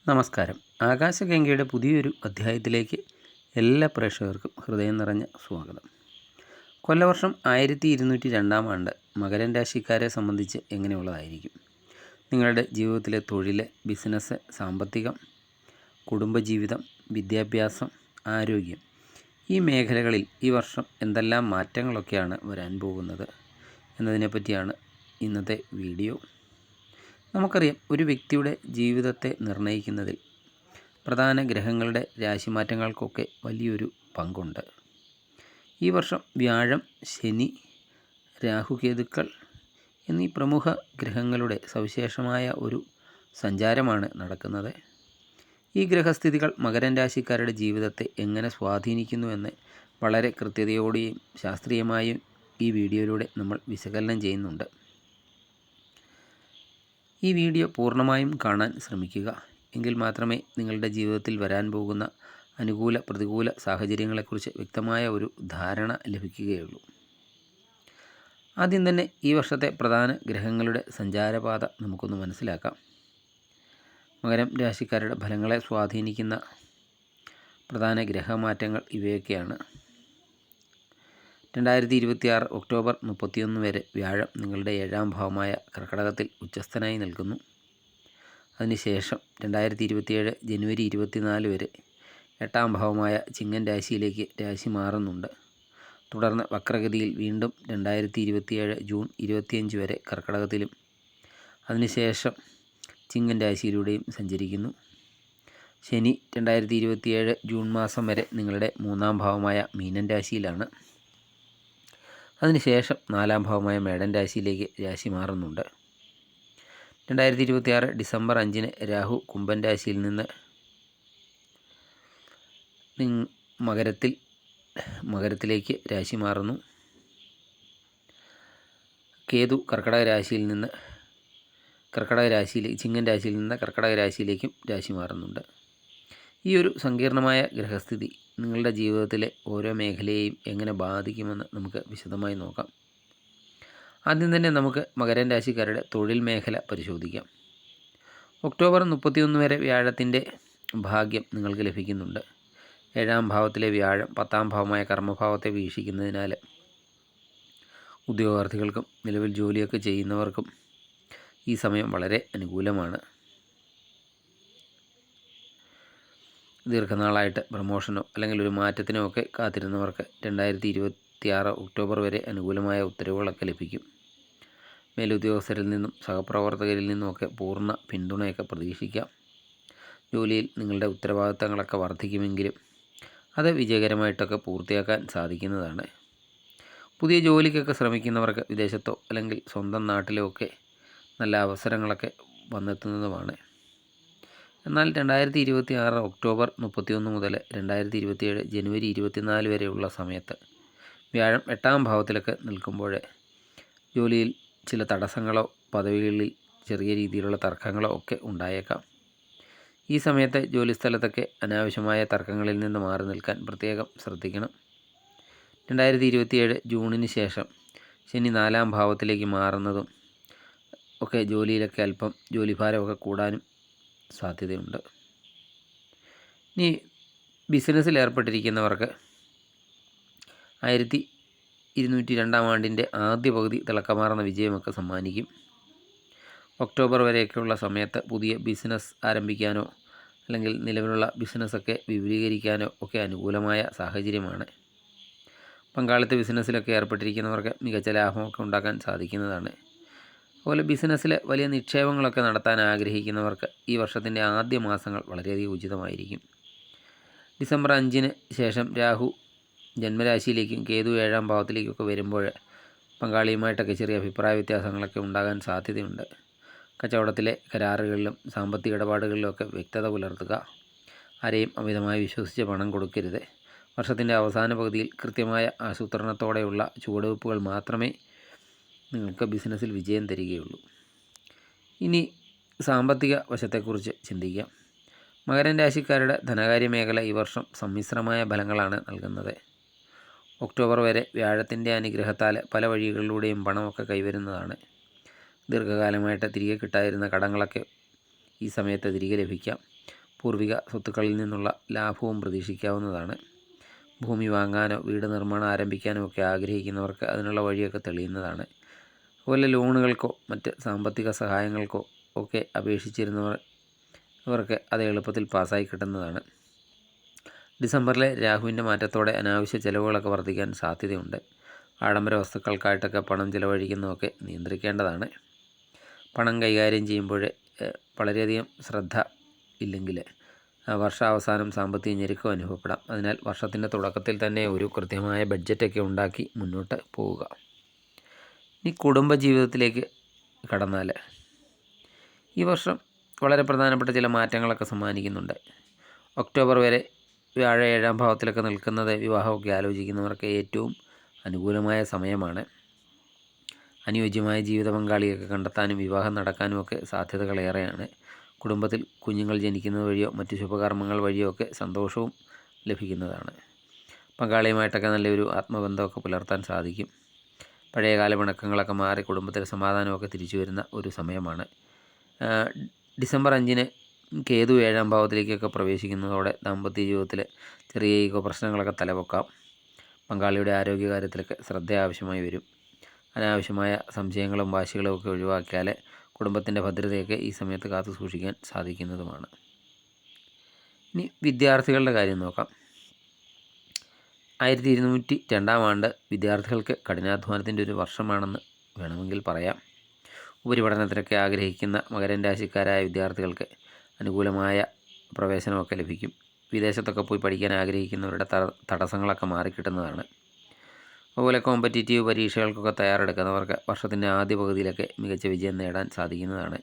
നമസ്കാരം. ആകാശഗംഗയുടെ പുതിയൊരു അധ്യായത്തിലേക്ക് എല്ലാ പ്രേക്ഷകർക്കും ഹൃദയം നിറഞ്ഞ സ്വാഗതം. കൊല്ലവർഷം 1202 ആണ്ട് മകരം രാശിക്കാരെ സംബന്ധിച്ച് എങ്ങനെയുള്ളതായിരിക്കും? നിങ്ങളുടെ ജീവിതത്തിലെ തൊഴിൽ, ബിസിനസ്, സാമ്പത്തികം, കുടുംബജീവിതം, വിദ്യാഭ്യാസം, ആരോഗ്യം, ഈ മേഖലകളിൽ ഈ വർഷം എന്തെല്ലാം മാറ്റങ്ങളൊക്കെയാണ് വരാൻ പോകുന്നത് എന്നതിനെപ്പറ്റിയാണ് ഇന്നത്തെ വീഡിയോ. നമുക്കറിയാം, ഒരു വ്യക്തിയുടെ ജീവിതത്തെ നിർണ്ണയിക്കുന്നതിൽ പ്രധാന ഗ്രഹങ്ങളുടെ രാശിമാറ്റങ്ങൾക്കൊക്കെ വലിയൊരു പങ്കുണ്ട്. ഈ വർഷം വ്യാഴം, ശനി, രാഹുകേതുക്കൾ എന്നീ പ്രമുഖ ഗ്രഹങ്ങളുടെ സവിശേഷമായ ഒരു സഞ്ചാരമാണ് നടക്കുന്നത്. ഈ ഗ്രഹസ്ഥിതികൾ മകരം രാശിക്കാരുടെ ജീവിതത്തെ എങ്ങനെ സ്വാധീനിക്കുന്നുവെന്ന് വളരെ കൃത്യതയോടെയും ശാസ്ത്രീയമായും ഈ വീഡിയോയിലൂടെ നമ്മൾ വിശകലനം ചെയ്യുന്നുണ്ട്. ഈ വീഡിയോ പൂർണ്ണമായും കാണാൻ ശ്രമിക്കുക. എങ്കിൽ മാത്രമേ നിങ്ങളുടെ ജീവിതത്തിൽ വരാൻ പോകുന്ന അനുകൂല പ്രതികൂല സാഹചര്യങ്ങളെക്കുറിച്ച് വ്യക്തമായ ഒരു ധാരണ ലഭിക്കുകയുള്ളൂ. ആദ്യം തന്നെ ഈ വർഷത്തെ പ്രധാന ഗ്രഹങ്ങളുടെ സഞ്ചാരപാത നമുക്കൊന്ന് മനസ്സിലാക്കാം. മകരം രാശിക്കാരുടെ ഫലങ്ങളെ സ്വാധീനിക്കുന്ന പ്രധാന ഗ്രഹമാറ്റങ്ങൾ ഇവയൊക്കെയാണ്. 2026 ഒക്ടോബർ 31 വരെ വ്യാഴം നിങ്ങളുടെ 7ാം ഭാവമായ കർക്കടകത്തിൽ ഉച്ചസ്ഥനായി നിൽക്കുന്നു. അതിനുശേഷം 2027 ജനുവരി 24 വരെ 8ാം ഭാവമായ ചിങ്ങൻ രാശിയിലേക്ക് രാശി മാറുന്നുണ്ട്. തുടർന്ന് വക്രഗതിയിൽ വീണ്ടും 2027 ജൂൺ 25 വരെ കർക്കടകത്തിലും അതിനുശേഷം ചിങ്ങൻ രാശിയിലൂടെയും സഞ്ചരിക്കുന്നു. ശനി 2027 ജൂൺ മാസം വരെ നിങ്ങളുടെ 3ാം ഭാവമായ മീനൻ രാശിയിലാണ്. അതിനുശേഷം 4ാം ഭാവമായ മേടൻ രാശിയിലേക്ക് രാശി മാറുന്നുണ്ട്. 2026 ഡിസംബർ 5 രാഹു കുംഭൻ രാശിയിൽ നിന്ന് മകരത്തിലേക്ക് രാശി മാറുന്നു. കേതു ചിങ്ങൻ രാശിയിൽ നിന്ന് കർക്കടക രാശിയിലേക്കും രാശി മാറുന്നുണ്ട്. ഈ ഒരു സങ്കീർണമായ ഗ്രഹസ്ഥിതി നിങ്ങളുടെ ജീവിതത്തിലെ ഓരോ മേഖലയെയും എങ്ങനെ ബാധിക്കുമെന്ന് നമുക്ക് വിശദമായി നോക്കാം. ആദ്യം തന്നെ നമുക്ക് മകരം രാശിക്കാരുടെ തൊഴിൽ മേഖല പരിശോധിക്കാം. ഒക്ടോബർ 31 വരെ വ്യാഴത്തിൻ്റെ ഭാഗ്യം നിങ്ങൾക്ക് ലഭിക്കുന്നുണ്ട്. 7ാം ഭാവത്തിലെ വ്യാഴം 10ാം ഭാവമായ കർമ്മഭാവത്തെ വീക്ഷിക്കുന്നതിനാൽ ഉദ്യോഗാർത്ഥികൾക്കും നിലവിൽ ജോലിയൊക്കെ ചെയ്യുന്നവർക്കും ഈ സമയം വളരെ അനുകൂലമാണ്. ദീർഘനാളായിട്ട് പ്രമോഷനോ അല്ലെങ്കിൽ ഒരു മാറ്റത്തിനോ ഒക്കെ കാത്തിരുന്നവർക്ക് 2026 ഒക്ടോബർ വരെ അനുകൂലമായ ഉത്തരവുകളൊക്കെ ലഭിക്കും. മേലുദ്യോഗസ്ഥരിൽ നിന്നും സഹപ്രവർത്തകരിൽ നിന്നുമൊക്കെ പൂർണ്ണ പിന്തുണയൊക്കെ പ്രതീക്ഷിക്കാം. ജോലിയിൽ നിങ്ങളുടെ ഉത്തരവാദിത്തങ്ങളൊക്കെ വർദ്ധിക്കുമെങ്കിലും അത് വിജയകരമായിട്ടൊക്കെ പൂർത്തിയാക്കാൻ സാധിക്കുന്നതാണ്. പുതിയ ജോലിക്കൊക്കെ ശ്രമിക്കുന്നവർക്ക് വിദേശത്തോ അല്ലെങ്കിൽ സ്വന്തം നാട്ടിലോ ഒക്കെ നല്ല അവസരങ്ങളൊക്കെ വന്നെത്തുന്നതുമാണ്. എന്നാൽ 2026 ഒക്ടോബർ 31 മുതൽ 2027 ജനുവരി 24 വരെയുള്ള സമയത്ത് വ്യാഴം 8ാം ഭാവത്തിലൊക്കെ നിൽക്കുമ്പോൾ ജോലിയിൽ ചില തടസ്സങ്ങളോ പദവികളിൽ ചെറിയ രീതിയിലുള്ള തർക്കങ്ങളോ ഒക്കെ ഉണ്ടായേക്കാം. ഈ സമയത്ത് ജോലിസ്ഥലത്തൊക്കെ അനാവശ്യമായ തർക്കങ്ങളിൽ നിന്ന് മാറി നിൽക്കാൻ പ്രത്യേകം ശ്രദ്ധിക്കണം. 2027 ജൂണിന് ശേഷം ശനി 4ാം ഭാവത്തിലേക്ക് മാറുന്നതും ഒക്കെ ജോലിയിലൊക്കെ അല്പം ജോലിഭാരമൊക്കെ കൂടാനും സാധ്യതയുണ്ട്. ഇനി ബിസിനസ്സിൽ ഏർപ്പെട്ടിരിക്കുന്നവർക്ക് 1202 ആണ്ടിൻ്റെ ആദ്യ പകുതി തിളക്കമാർന്ന വിജയമൊക്കെ സമ്മാനിക്കും. ഒക്ടോബർ വരെയൊക്കെയുള്ള സമയത്ത് പുതിയ ബിസിനസ് ആരംഭിക്കാനോ അല്ലെങ്കിൽ നിലവിലുള്ള ബിസിനസ്സൊക്കെ വിപുലീകരിക്കാനോ ഒക്കെ അനുകൂലമായ സാഹചര്യമാണ്. പങ്കാളിത്ത ബിസിനസ്സിലൊക്കെ ഏർപ്പെട്ടിരിക്കുന്നവർക്ക് മികച്ച ലാഭമൊക്കെ ഉണ്ടാക്കാൻ സാധിക്കുന്നതാണ്. അതുപോലെ ബിസിനസ്സിൽ വലിയ നിക്ഷേപങ്ങളൊക്കെ നടത്താൻ ആഗ്രഹിക്കുന്നവർക്ക് ഈ വർഷത്തിൻ്റെ ആദ്യ മാസങ്ങൾ വളരെയധികം ഉചിതമായിരിക്കും. ഡിസംബർ 5 ശേഷം രാഹു ജന്മരാശിയിലേക്കും കേതു 7ാം ഭാവത്തിലേക്കൊക്കെ വരുമ്പോൾ പങ്കാളിയുമായിട്ടൊക്കെ ചെറിയ അഭിപ്രായ വ്യത്യാസങ്ങളൊക്കെ ഉണ്ടാകാൻ സാധ്യതയുണ്ട്. കച്ചവടത്തിലെ കരാറുകളിലും സാമ്പത്തിക ഇടപാടുകളിലുമൊക്കെ വ്യക്തത പുലർത്തുക. ആരെയും അമിതമായി വിശ്വസിച്ച് പണം കൊടുക്കരുത്. വർഷത്തിൻ്റെ അവസാന പകുതിയിൽ കൃത്യമായ ആസൂത്രണത്തോടെയുള്ള ചുവടുവെപ്പുകൾ മാത്രമേ നിങ്ങൾക്ക് ബിസിനസ്സിൽ വിജയം തരികയുള്ളൂ. ഇനി സാമ്പത്തിക വശത്തെക്കുറിച്ച് ചിന്തിക്കാം. മകരം രാശിക്കാരുടെ ധനകാര്യ മേഖല ഈ വർഷം സമ്മിശ്രമായ ഫലങ്ങളാണ് നൽകുന്നത്. ഒക്ടോബർ വരെ വ്യാഴത്തിൻ്റെ അനുഗ്രഹത്താൽ പല വഴികളിലൂടെയും പണമൊക്കെ കൈവരുന്നതാണ്. ദീർഘകാലമായിട്ട് തിരികെ കിട്ടാതിരുന്ന കടങ്ങളൊക്കെ ഈ സമയത്ത് തിരികെ ലഭിക്കാം. പൂർവിക സ്വത്തുക്കളിൽ നിന്നുള്ള ലാഭവും പ്രതീക്ഷിക്കാവുന്നതാണ്. ഭൂമി വാങ്ങാനോ വീട് നിർമ്മാണം ആരംഭിക്കാനോ ഒക്കെ ആഗ്രഹിക്കുന്നവർക്ക് അതിനുള്ള വഴിയൊക്കെ തെളിയുന്നതാണ്. അതുപോലെ ലോണുകൾക്കോ മറ്റ് സാമ്പത്തിക സഹായങ്ങൾക്കോ ഒക്കെ അപേക്ഷിച്ചിരുന്നവർക്ക് അത് എളുപ്പത്തിൽ പാസ്സായി കിട്ടുന്നതാണ്. ഡിസംബറിലെ രാഹുവിൻ്റെ മാറ്റത്തോടെ അനാവശ്യ ചിലവുകളൊക്കെ വർദ്ധിക്കാൻ സാധ്യതയുണ്ട്. ആഡംബര വസ്തുക്കൾക്കായിട്ടൊക്കെ പണം ചിലവഴിക്കുന്നതൊക്കെ നിയന്ത്രിക്കേണ്ടതാണ്. പണം കൈകാര്യം ചെയ്യുമ്പോൾ വളരെയധികം ശ്രദ്ധ ഇല്ലെങ്കിൽ വർഷാവസാനം സാമ്പത്തിക ഞെരുക്കം അനുഭവപ്പെടാം. അതിനാൽ വർഷത്തിൻ്റെ തുടക്കത്തിൽ തന്നെ ഒരു കൃത്യമായ ബഡ്ജറ്റൊക്കെ ഉണ്ടാക്കി മുന്നോട്ട് പോവുക. ഇനി കുടുംബജീവിതത്തിലേക്ക് കടന്നാൽ ഈ വർഷം വളരെ പ്രധാനപ്പെട്ട ചില മാറ്റങ്ങളൊക്കെ സമ്മാനിക്കുന്നുണ്ട്. ഒക്ടോബർ വരെ വ്യാഴ 7ാം ഭാവത്തിലൊക്കെ നിൽക്കുന്നത് വിവാഹമൊക്കെ ആലോചിക്കുന്നവർക്ക് ഏറ്റവും അനുകൂലമായ സമയമാണ്. അനുയോജ്യമായ ജീവിത പങ്കാളിയൊക്കെ കണ്ടെത്താനും വിവാഹം നടക്കാനും ഒക്കെ സാധ്യതകളേറെയാണ്. കുടുംബത്തിൽ കുഞ്ഞുങ്ങൾ ജനിക്കുന്നത് വഴിയോ മറ്റു ശുഭകർമ്മങ്ങൾ വഴിയോ ഒക്കെ സന്തോഷവും ലഭിക്കുന്നതാണ്. പങ്കാളിയുമായിട്ടൊക്കെ നല്ലൊരു ആത്മബന്ധമൊക്കെ പുലർത്താൻ സാധിക്കും. പഴയകാല പിണക്കങ്ങളൊക്കെ മാറി കുടുംബത്തിൽ സമാധാനമൊക്കെ തിരിച്ചു വരുന്ന ഒരു സമയമാണ്. ഡിസംബർ 5-ന് കേതു 7ാം ഭാവത്തിലേക്കൊക്കെ പ്രവേശിക്കുന്നതോടെ ദാമ്പത്യ ജീവിതത്തിൽ ചെറിയ ഈഗോ പ്രശ്നങ്ങളൊക്കെ തലപൊക്കാം. പങ്കാളിയുടെ ആരോഗ്യകാര്യത്തിലൊക്കെ ശ്രദ്ധ ആവശ്യമായി വരും. അനാവശ്യമായ സംശയങ്ങളും വാശികളും ഒക്കെ ഒഴിവാക്കിയാൽ കുടുംബത്തിൻ്റെ ഭദ്രതയൊക്കെ ഈ സമയത്ത് കാത്തു സൂക്ഷിക്കാൻ സാധിക്കുന്നതുമാണ്. ഇനി വിദ്യാർത്ഥികളുടെ കാര്യം നോക്കാം. 1202 ആണ്ട് വിദ്യാർത്ഥികൾക്ക് കഠിനാധ്വാനത്തിൻ്റെ ഒരു വർഷമാണെന്ന് വേണമെങ്കിൽ പറയാം. ഉപരിപഠനത്തിനൊക്കെ ആഗ്രഹിക്കുന്ന മകരം രാശിക്കാരായ വിദ്യാർത്ഥികൾക്ക് അനുകൂലമായ പ്രവേശനമൊക്കെ ലഭിക്കും. വിദേശത്തൊക്കെ പോയി പഠിക്കാൻ ആഗ്രഹിക്കുന്നവരുടെ തടസ്സങ്ങളൊക്കെ മാറിക്കിട്ടുന്നതാണ്. അതുപോലെ കോമ്പറ്റീറ്റീവ് പരീക്ഷകൾക്കൊക്കെ തയ്യാറെടുക്കുന്നവർക്ക് വർഷത്തിൻ്റെ ആദ്യ പകുതിയിലൊക്കെ മികച്ച വിജയം നേടാൻ സാധിക്കുന്നതാണ്.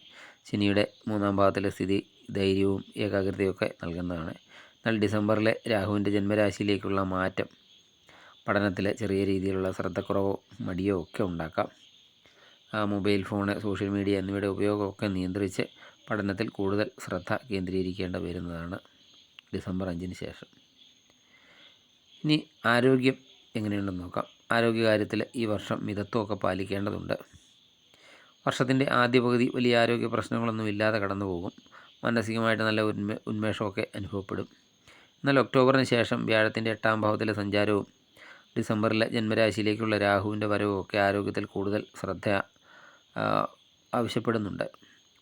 ശനിയുടെ 3ാം ഭാവത്തിലെ സ്ഥിതി ധൈര്യവും ഏകാഗ്രതയൊക്കെ നൽകുന്നതാണ്. എന്നാൽ ഡിസംബറിലെ രാഹുവിൻ്റെ ജന്മരാശിയിലേക്കുള്ള മാറ്റം പഠനത്തിൽ ചെറിയ രീതിയിലുള്ള ശ്രദ്ധക്കുറവോ മടിയോ ഒക്കെ ഉണ്ടാക്കാം. മൊബൈൽ ഫോണ്, സോഷ്യൽ മീഡിയ എന്നിവയുടെ ഉപയോഗമൊക്കെ നിയന്ത്രിച്ച് പഠനത്തിൽ കൂടുതൽ ശ്രദ്ധ കേന്ദ്രീകരിക്കേണ്ടി വരുന്നതാണ് ഡിസംബർ 5-ന് ശേഷം. ഇനി ആരോഗ്യം എങ്ങനെയുണ്ടെന്ന് നോക്കാം. ആരോഗ്യകാര്യത്തിൽ ഈ വർഷം മിതത്വമൊക്കെ പാലിക്കേണ്ടതുണ്ട്. വർഷത്തിൻ്റെ ആദ്യ പകുതി വലിയ ആരോഗ്യ പ്രശ്നങ്ങളൊന്നും ഇല്ലാതെ കടന്നു പോകും. മാനസികമായിട്ട് നല്ല ഉന്മേഷമൊക്കെ അനുഭവപ്പെടും. എന്നാൽ ഒക്ടോബറിന് ശേഷം വ്യാഴത്തിൻ്റെ 8ാം ഭാവത്തിലെ സഞ്ചാരവും ഡിസംബറിലെ ജന്മരാശിയിലേക്കുള്ള രാഹുവിൻ്റെ വരവും ഒക്കെ ആരോഗ്യത്തിൽ കൂടുതൽ ശ്രദ്ധ ആവശ്യപ്പെടുന്നുണ്ട്.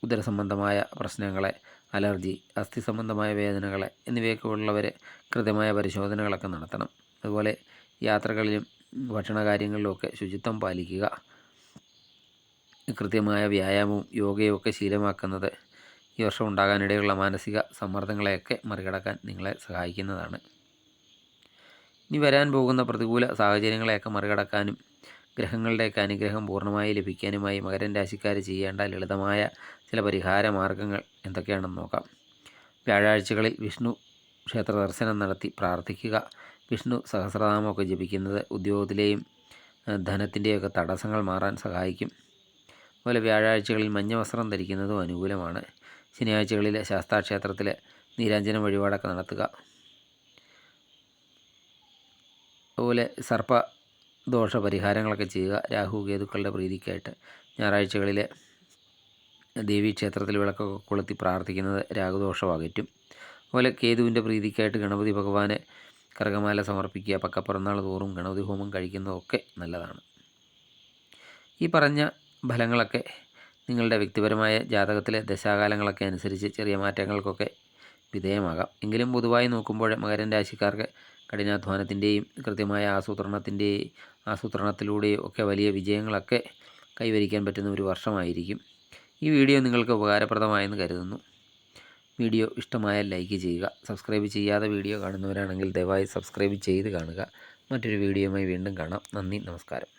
ഉദരസംബന്ധമായ പ്രശ്നങ്ങളെ, അലർജി, അസ്ഥി സംബന്ധമായ വേദനകളെ എന്നിവയൊക്കെ ഉള്ളവർ കൃത്യമായ പരിശോധനകളൊക്കെ നടത്തണം. അതുപോലെ യാത്രകളിലും ഭക്ഷണകാര്യങ്ങളിലുമൊക്കെ ശുചിത്വം പാലിക്കുക. കൃത്യമായ വ്യായാമവും യോഗയും ഒക്കെ ശീലമാക്കുന്നത് ഈ വർഷം ഉണ്ടാകാനിടയുള്ള മാനസിക സമ്മർദ്ദങ്ങളെയൊക്കെ മറികടക്കാൻ നിങ്ങളെ സഹായിക്കുന്നതാണ്. ഇനി വരാൻ പോകുന്ന പ്രതികൂല സാഹചര്യങ്ങളെയൊക്കെ മറികടക്കാനും ഗ്രഹങ്ങളുടെയൊക്കെ അനുഗ്രഹം പൂർണ്ണമായി ലഭിക്കാനുമായി മകരം രാശിക്കാർ ചെയ്യേണ്ട ലളിതമായ ചില പരിഹാര മാർഗ്ഗങ്ങൾ എന്തൊക്കെയാണെന്ന് നോക്കാം. വ്യാഴാഴ്ചകളിൽ വിഷ്ണു ക്ഷേത്ര ദർശനം നടത്തി പ്രാർത്ഥിക്കുക. വിഷ്ണു സഹസ്രനാമമൊക്കെ ജപിക്കുന്നത് ഉദ്യോഗത്തിലെയും ധനത്തിൻ്റെയൊക്കെ തടസ്സങ്ങൾ മാറാൻ സഹായിക്കും. അതുപോലെ വ്യാഴാഴ്ചകളിൽ മഞ്ഞ വസ്ത്രം ധരിക്കുന്നതും അനുകൂലമാണ്. ശനിയാഴ്ചകളിൽ ശാസ്താക്ഷേത്രത്തിൽ നീരാഞ്ജനം വഴിപാടൊക്കെ നടത്തുക. അതുപോലെ സർപ്പദോഷ പരിഹാരങ്ങളൊക്കെ ചെയ്യുക. രാഹു കേതുക്കളുടെ പ്രീതിക്കായിട്ട് ഞായറാഴ്ചകളിൽ ദേവീക്ഷേത്രത്തിൽ വിളക്കൊക്കെ കൊളുത്തി പ്രാർത്ഥിക്കുന്നത് രാഹുദോഷം അകറ്റും. അതുപോലെ കേതുവിൻ്റെ പ്രീതിക്കായിട്ട് ഗണപതി ഭഗവാനെ കറുകമാല സമർപ്പിക്കുക. പക്കപ്പിറന്നാൾ തോറും ഗണപതി ഹോമം കഴിക്കുന്നതൊക്കെ നല്ലതാണ്. ഈ പറഞ്ഞ ഫലങ്ങളൊക്കെ നിങ്ങളുടെ വ്യക്തിപരമായ ജാതകത്തിലെ ദശാകാലങ്ങളൊക്കെ അനുസരിച്ച് ചെറിയ മാറ്റങ്ങൾക്കൊക്കെ വിധേയമാകാം. എങ്കിലും പൊതുവായി നോക്കുമ്പോൾ മകരം രാശിക്കാർക്ക് കഠിനാധ്വാനത്തിൻ്റെയും കൃത്യമായ ആസൂത്രണത്തിലൂടെയും ഒക്കെ വലിയ വിജയങ്ങളൊക്കെ കൈവരിക്കാൻ പറ്റുന്ന ഒരു വർഷമായിരിക്കും. ഈ വീഡിയോ നിങ്ങൾക്ക് ഉപകാരപ്രദമായെന്ന് കരുതുന്നു. വീഡിയോ ഇഷ്ടമായാൽ ലൈക്ക് ചെയ്യുക. സബ്സ്ക്രൈബ് ചെയ്യാതെ വീഡിയോ കാണുന്നവരാണെങ്കിൽ ദയവായി സബ്സ്ക്രൈബ് ചെയ്ത് കാണുക. മറ്റൊരു വീഡിയോയുമായി വീണ്ടും കാണാം. നന്ദി, നമസ്കാരം.